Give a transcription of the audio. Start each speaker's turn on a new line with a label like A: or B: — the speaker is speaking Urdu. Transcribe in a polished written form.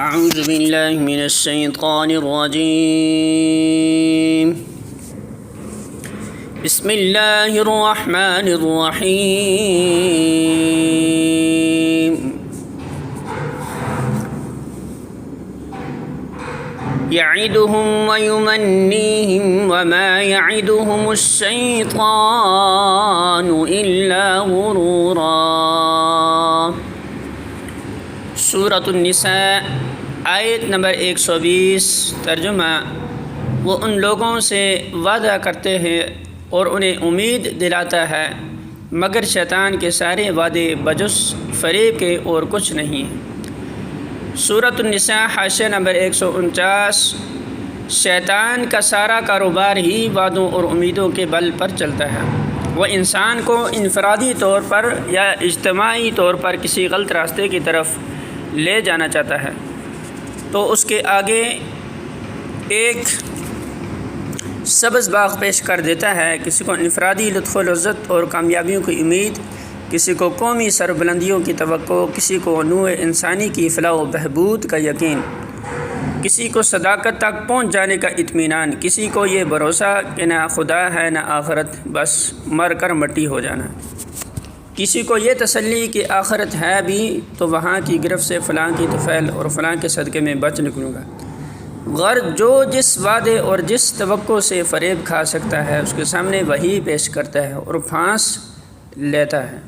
A: اعوذ باللہ من الشیطان الرجیم بسم اللہ الرحمن الرحیم یعدہم ویمنیہم وما یعدہم الشیطان الا غرورا۔ سورۃ النساء آیت نمبر 120۔ ترجمہ: وہ ان لوگوں سے وعدہ کرتے ہیں اور انہیں امید دلاتا ہے، مگر شیطان کے سارے وعدے بجز فریب کے اور کچھ نہیں۔ سورۃ النساء حاشیہ نمبر 149۔ شیطان کا سارا کاروبار ہی وعدوں اور امیدوں کے بل پر چلتا ہے۔ وہ انسان کو انفرادی طور پر یا اجتماعی طور پر کسی غلط راستے کی طرف لے جانا چاہتا ہے تو اس کے آگے ایک سبز باغ پیش کر دیتا ہے۔ کسی کو انفرادی لطف و لذت اور کامیابیوں کی امید، کسی کو قومی سربلندیوں کی توقع، کسی کو نوع انسانی کی فلاح و بہبود کا یقین، کسی کو صداقت تک پہنچ جانے کا اطمینان، کسی کو یہ بھروسہ کہ نہ خدا ہے نہ آخرت، بس مر کر مٹی ہو جانا، کسی کو یہ تسلی کہ آخرت ہے بھی تو وہاں کی گرفت سے فلاں کی طفیل اور فلاں کے صدقے میں بچ نکلوں گا۔ غرض جو جس وعدے اور جس توقع سے فریب کھا سکتا ہے اس کے سامنے وہی پیش کرتا ہے اور پھانس لیتا ہے۔